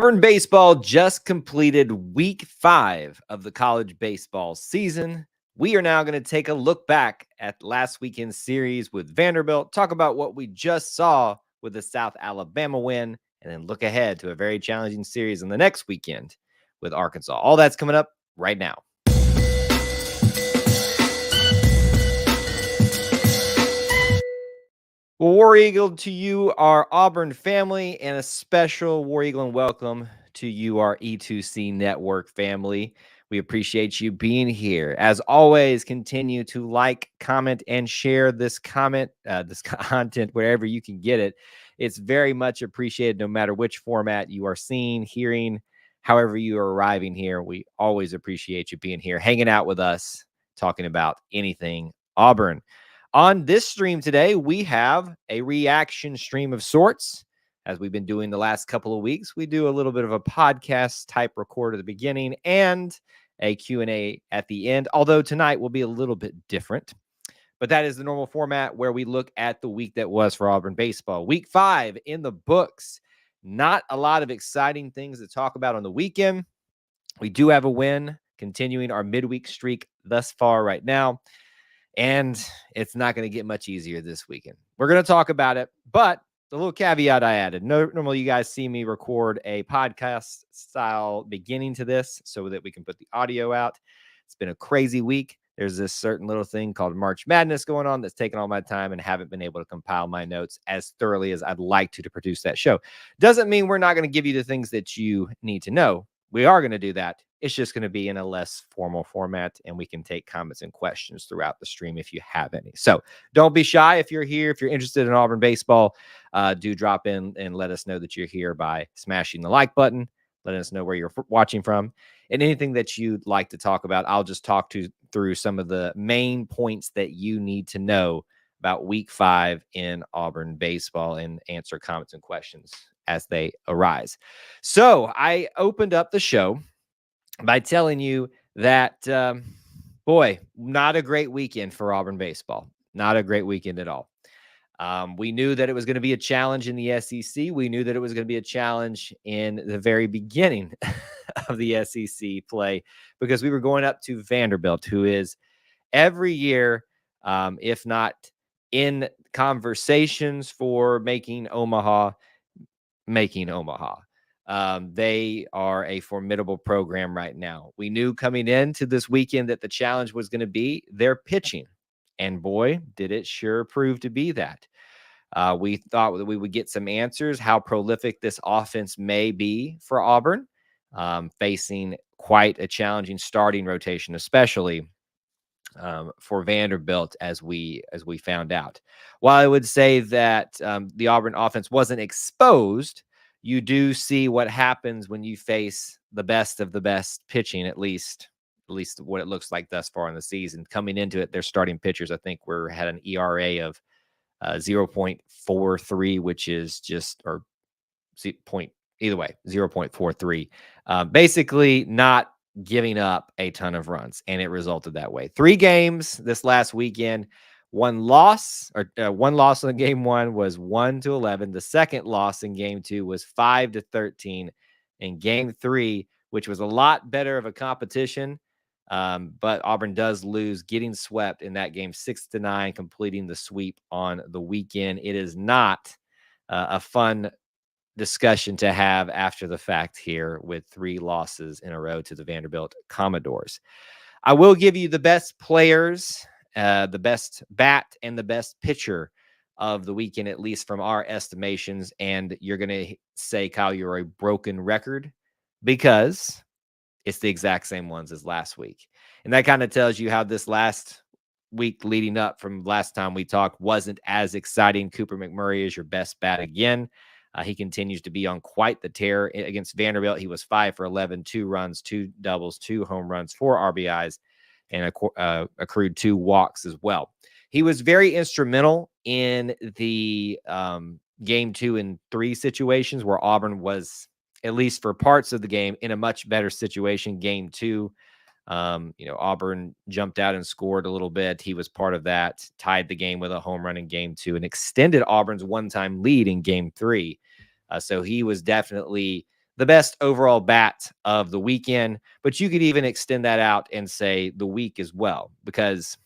Auburn Baseball just completed week 5 of the college baseball season. We are now going to take a look back at last weekend's series with Vanderbilt, talk about what we just saw with the South Alabama win, and then look ahead to a very challenging series in the next weekend with Arkansas. All that's coming up right now. Well, War Eagle to you, our Auburn family, and a special War Eagle and welcome to you, our E2C Network family. We appreciate you being here. As always, continue to like, comment, and share this content wherever you can get it. It's very much appreciated no matter which format you are seeing, hearing, however you are arriving here. We always appreciate you being here, hanging out with us, talking about anything Auburn. On this stream today, we have a reaction stream of sorts. As we've been doing the last couple of weeks, we do a little bit of a podcast type record at the beginning and a Q&A at the end, although tonight will be a little bit different. But that is the normal format where we look at the week that was for Auburn baseball. Week 5 in the books. Not a lot of exciting things to talk about on the weekend. We do have a win, continuing our midweek streak thus far right now. And it's not going to get much easier this weekend. We're going to talk about it, but the little caveat I added, normally you guys see me record a podcast style beginning to this so that we can put the audio out. It's been a crazy week. There's this certain little thing called March Madness going on that's taken all my time and haven't been able to compile my notes as thoroughly as I'd like to produce that show. Doesn't mean we're not going to give you the things that you need to know. We are going to do that. It's just going to be in a less formal format, and we can take comments and questions throughout the stream if you have any. So don't be shy if you're here. If you're interested in Auburn baseball, do drop in and let us know that you're here by smashing the like button. Let us know where you're watching from. And anything that you'd like to talk about, I'll just talk through some of the main points that you need to know about week 5 in Auburn baseball and answer comments and questions as they arise. So I opened up the show by telling you that, boy, not a great weekend for Auburn baseball. Not a great weekend at all. We knew that it was going to be a challenge in the SEC. We knew that it was going to be a challenge in the very beginning of the SEC play because we were going up to Vanderbilt, who is every year, if not in conversations for making Omaha. They are a formidable program right now. We knew coming into this weekend that the challenge was going to be their pitching. And boy, did it sure prove to be that. We thought that we would get some answers, how prolific this offense may be for Auburn, facing quite a challenging starting rotation, especially for Vanderbilt, as we found out. While I would say that the Auburn offense wasn't exposed, you do see what happens when you face the best of the best pitching, at least what it looks like thus far in the season. Coming into it, their starting pitchers, I think, had an ERA of 0.43, which is just, or either way, 0.43. Basically not giving up a ton of runs, and it resulted that way. 3 games this last weekend. One loss in game 1 was 1-11. The second loss in game 2 was 5-13. In game 3, which was a lot better of a competition, but Auburn does lose, getting swept in that game 6-9, completing the sweep on the weekend. It is not a fun discussion to have after the fact here with 3 losses in a row to the Vanderbilt Commodores. I will give you the best players, the best bat, and the best pitcher of the weekend, at least from our estimations. And you're going to say, Kyle, you're a broken record, because it's the exact same ones as last week. And that kind of tells you how this last week leading up from last time we talked wasn't as exciting. Cooper McMurray is your best bat again. He continues to be on quite the tear against Vanderbilt. He was 5 for 11, 2 runs, 2 doubles, 2 home runs, 4 RBIs, and accrued 2 walks as well. He was very instrumental in the game 2 and 3 situations where Auburn was, at least for parts of the game, in a much better situation. Game 2, Auburn jumped out and scored a little bit. He was part of that, tied the game with a home run in game 2 and extended Auburn's one-time lead in game 3. So he was definitely the best overall bat of the weekend, but you could even extend that out and say the week as well, because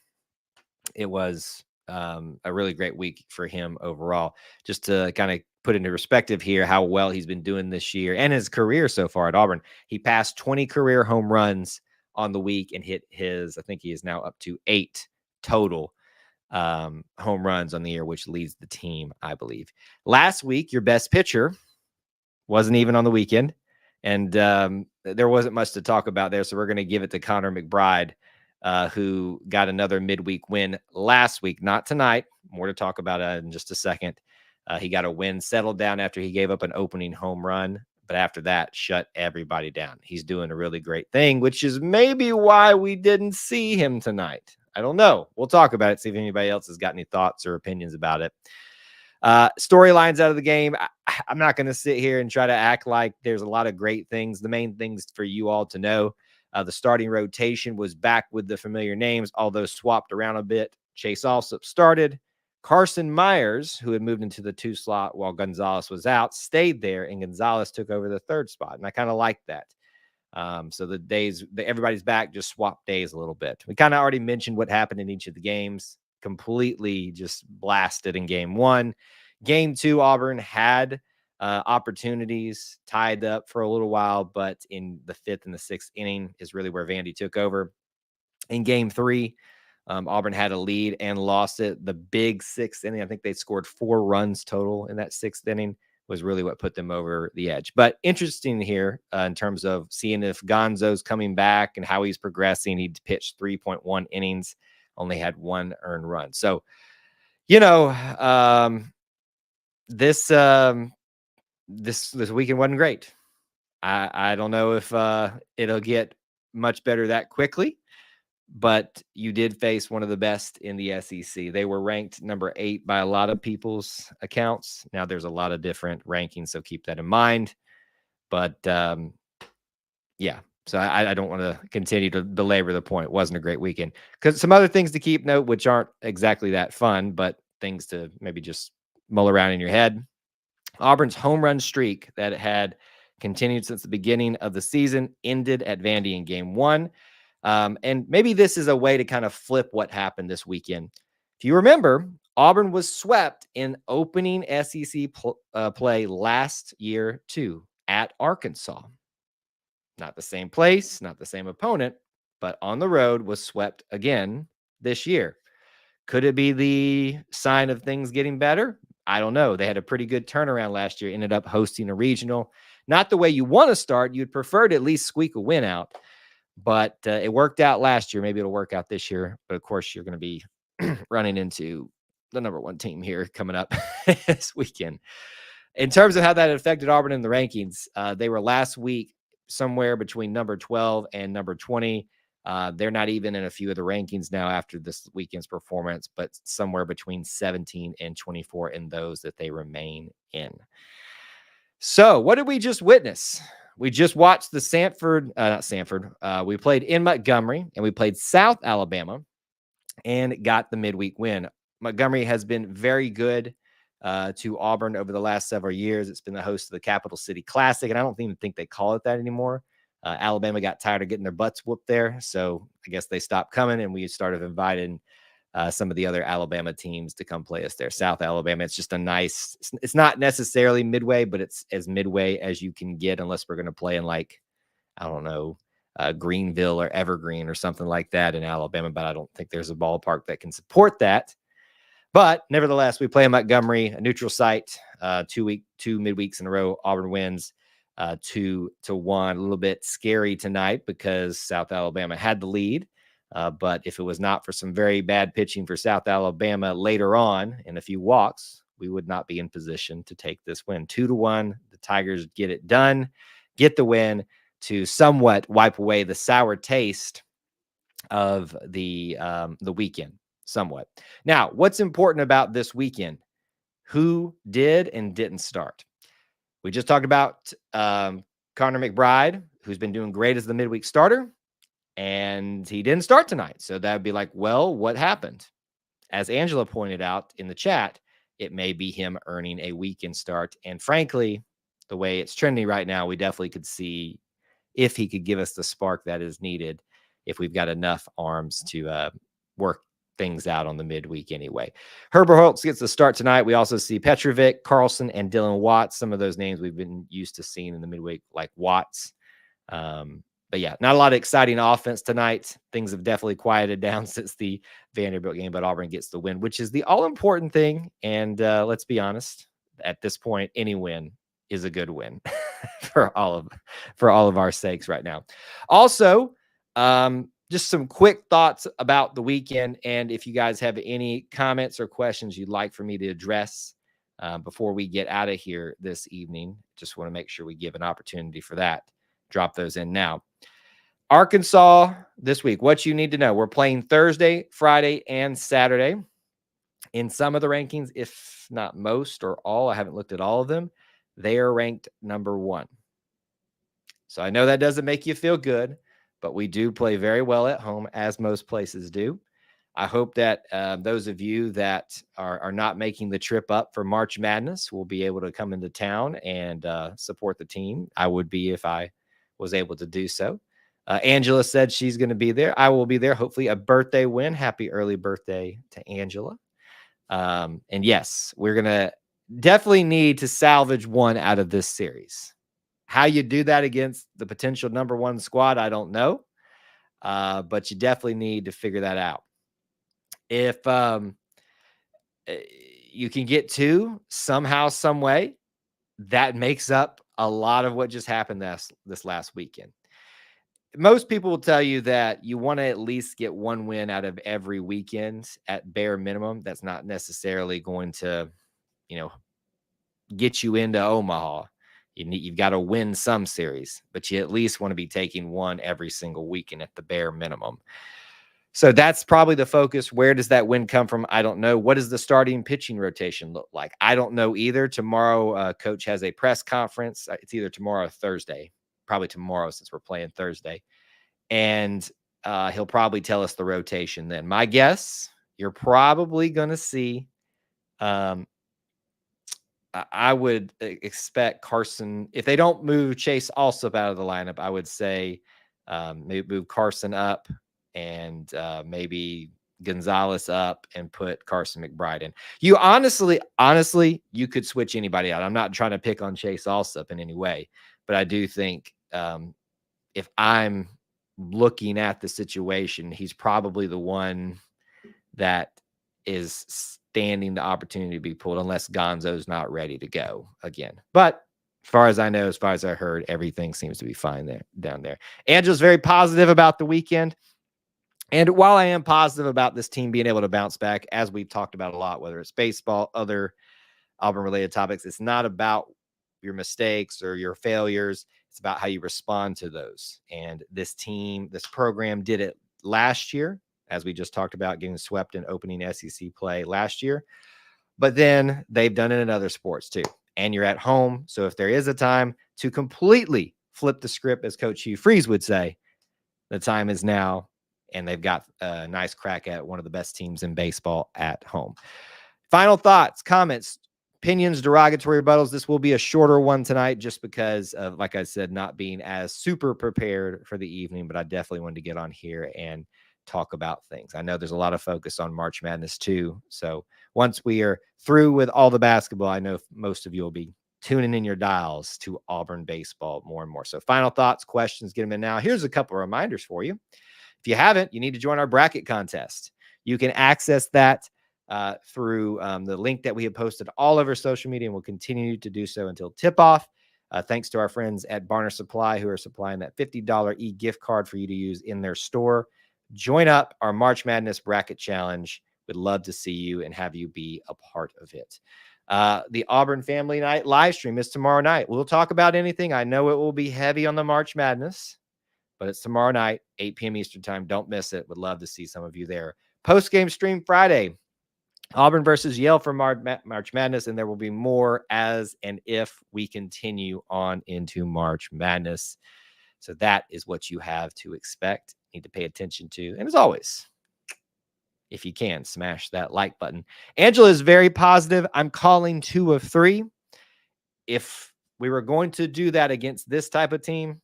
it was a really great week for him overall. Just to kind of put into perspective here how well he's been doing this year and his career so far at Auburn. He passed 20 career home runs on the week and hit his, I think he is now up to 8 total home runs on the year, which leads the team, I believe. Last week, your best pitcher wasn't even on the weekend, and there wasn't much to talk about there, so we're going to give it to Connor McBride, who got another midweek win last week, not tonight. More to talk about in just a second. He got a win, settled down after he gave up an opening home run, but after that, shut everybody down. He's doing a really great thing, which is maybe why we didn't see him tonight. I don't know. We'll talk about it, see if anybody else has got any thoughts or opinions about it. Storylines out of the game. I'm not going to sit here and try to act like there's a lot of great things. The main things for you all to know, the starting rotation was back with the familiar names, although swapped around a bit. Chase Alsop started. Carson Myers, who had moved into the 2 slot while Gonzalez was out, stayed there, and Gonzalez took over the 3rd spot. And I kind of like that. So the days, everybody's back, just swap days a little bit. We kind of already mentioned what happened in each of the games. Completely just blasted in game 1. Game 2, Auburn had opportunities, tied up for a little while, but in the 5th and the 6th inning is really where Vandy took over. In game 3, Auburn had a lead and lost it. The big 6th inning, I think they scored 4 runs total in that 6th inning, was really what put them over the edge. But interesting here in terms of seeing if Gonzo's coming back and how he's progressing. He pitched 3.1 innings, only had 1 earned run. So, you know, this weekend wasn't great. I don't know if it'll get much better that quickly, but you did face one of the best in the SEC. They were ranked number 8 by a lot of people's accounts. Now there's a lot of different rankings, so keep that in mind. But yeah, so I don't want to continue to belabor the point. It wasn't a great weekend. Because some other things to keep note, which aren't exactly that fun, but things to maybe just mull around in your head. Auburn's home run streak that it had continued since the beginning of the season ended at Vandy in game 1. And maybe this is a way to kind of flip what happened this weekend. If you remember, Auburn was swept in opening SEC play last year too, at Arkansas. Not the same place, not the same opponent, but on the road was swept again this year. Could it be the sign of things getting better? I don't know. They had a pretty good turnaround last year, ended up hosting a regional. Not the way you want to start. You'd prefer to at least squeak a win out. But it worked out last year. Maybe it'll work out this year. But of course, you're going to be running into the number 1 team here coming up this weekend. In terms of how that affected Auburn in the rankings, they were last week somewhere between number 12 and number 20. They're not even in a few of the rankings now after this weekend's performance, but somewhere between 17 and 24 in those that they remain in. So what did we just witness? We just watched the we played in Montgomery and we played South Alabama and got the midweek win. Montgomery has been very good to Auburn over the last several years. It's been the host of the Capital City Classic, and I don't even think they call it that anymore. Alabama got tired of getting their butts whooped there, so I guess they stopped coming, and we started inviting some of the other Alabama teams to come play us there. South Alabama, it's just a nice, it's not necessarily midway, but it's as midway as you can get unless we're going to play in like, I don't know, Greenville or Evergreen or something like that in Alabama, but I don't think there's a ballpark that can support that. But nevertheless, we play in Montgomery, a neutral site, 2 midweeks in a row. Auburn wins 2-1. A little bit scary tonight because South Alabama had the lead. But if it was not for some very bad pitching for South Alabama later on in a few walks, we would not be in position to take this win. 2-1. The Tigers get it done, get the win to somewhat wipe away the sour taste of the weekend. Somewhat. Now, what's important about this weekend? Who did and didn't start? We just talked about Connor McBride, who's been doing great as the midweek starter, and he didn't start tonight. So that would be like, well, what happened? As Angela pointed out in the chat, it may be him earning a weekend start. And frankly, the way it's trending right now, we definitely could see if he could give us the spark that is needed, if we've got enough arms to work things out on the midweek anyway. Herbert Holtz gets the start tonight. We also see Petrovic, Carlson, and Dylan Watts. Some of those names we've been used to seeing in the midweek, like Watts. But yeah, not a lot of exciting offense tonight. Things have definitely quieted down since the Vanderbilt game, but Auburn gets the win, which is the all-important thing. And let's be honest, at this point, any win is a good win for all of our sakes right now. Also, just some quick thoughts about the weekend, and if you guys have any comments or questions you'd like for me to address before we get out of here this evening, just want to make sure we give an opportunity for that. Drop those in now. Arkansas this week, what you need to know. We're playing Thursday, Friday, and Saturday. In some of the rankings, if not most or all, I haven't looked at all of them, they are ranked number 1. So I know that doesn't make you feel good, but we do play very well at home, as most places do. I hope that those of you that are not making the trip up for March Madness will be able to come into town and support the team. I would be if I was able to do so. Angela said she's going to be there. I will be there. Hopefully a birthday win. Happy early birthday to Angela. And yes, we're going to definitely need to salvage one out of this series. How you do that against the potential number 1 squad, I don't know. But you definitely need to figure that out. If you can get 2 somehow, some way, that makes up a lot of what just happened this last weekend. Most people will tell you that you want to at least get 1 win out of every weekend at bare minimum. That's not necessarily going to, get you into Omaha. You've got to win some series, but you at least want to be taking 1 every single weekend at the bare minimum. So that's probably the focus. Where does that win come from? I don't know. What does the starting pitching rotation look like? I don't know either. Tomorrow, Coach has a press conference. It's either tomorrow or Thursday. Probably tomorrow since we're playing Thursday. And he'll probably tell us the rotation then. My guess, you're probably going to see I would expect Carson, if they don't move Chase Alsop out of the lineup, I would say maybe move Carson up and maybe Gonzalez up and put Carson McBride in. You honestly, you could switch anybody out. I'm not trying to pick on Chase Alsop in any way, but I do think if I'm looking at the situation, he's probably the one that is standing the opportunity to be pulled unless Gonzo's not ready to go again. But as far as I know, as far as I heard, everything seems to be fine down there. Angela's very positive about the weekend. And while I am positive about this team being able to bounce back, as we've talked about a lot, whether it's baseball, other Auburn-related topics, it's not about your mistakes or your failures. It's about how you respond to those. And this team, this program did it last year, as we just talked about, getting swept in opening SEC play last year. But then they've done it in other sports too. And you're at home. So if there is a time to completely flip the script, as Coach Hugh Freeze would say, the time is now. And they've got a nice crack at one of the best teams in baseball at home. Final thoughts, comments, opinions, derogatory rebuttals. This will be a shorter one tonight just because of, like I said, not being as super prepared for the evening. But I definitely wanted to get on here and talk about things. I know there's a lot of focus on March Madness too. So once we are through with all the basketball, I know most of you will be tuning in your dials to Auburn baseball more and more. So final thoughts, questions, get them in now. Here's a couple of reminders for you. If you haven't, you need to join our bracket contest. You can access that through the link that we have posted all over social media, and we'll continue to do so until tip-off. Thanks to our friends at Barner Supply who are supplying that $50 e-gift card for you to use in their store. Join up our March Madness Bracket Challenge. We'd love to see you and have you be a part of it. The Auburn Family Night live stream is tomorrow night. We'll talk about anything. I know it will be heavy on the March Madness, but it's tomorrow night, 8 p.m. Eastern time. Don't miss it. Would love to see some of you there. Post-game stream Friday, Auburn versus Yale for March Madness, and there will be more as and if we continue on into March Madness. So that is what you have to expect, need to pay attention to. And as always, if you can, smash that like button. Angela is very positive. I'm calling 2 of 3. If we were going to do that against this type of team,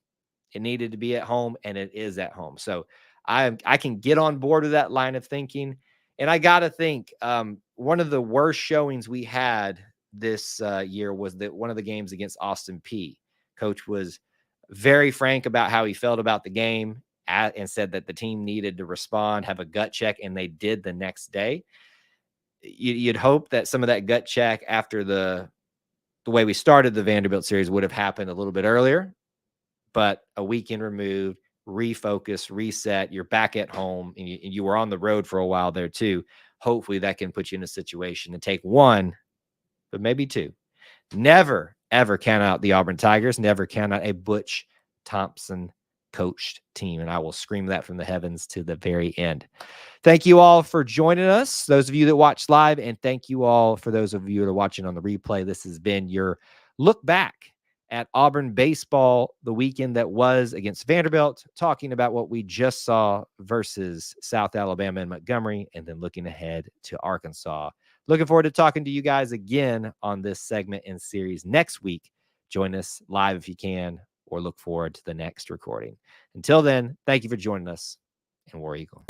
it needed to be at home, and it is at home. So I can get on board with that line of thinking. And I got to think one of the worst showings we had this year was that one of the games against Austin P. Coach was very frank about how he felt about the game and said that the team needed to respond, have a gut check, and they did the next day. You'd hope that some of that gut check after the way we started the Vanderbilt series would have happened a little bit earlier, but a weekend removed, refocus, reset, you're back at home, and you were on the road for a while there too. Hopefully that can put you in a situation to take one, but maybe two. Never, ever count out the Auburn Tigers. Never count out a Butch Thompson coached team. And I will scream that from the heavens to the very end. Thank you all for joining us, those of you that watched live, and thank you all for those of you that are watching on the replay. This has been your look back at Auburn baseball the weekend that was against Vanderbilt, talking about what we just saw versus South Alabama and Montgomery, and then looking ahead to Arkansas. Looking forward to talking to you guys again on this segment and series next week. Join us live if you can, or look forward to the next recording. Until then, thank you for joining us, and War Eagle.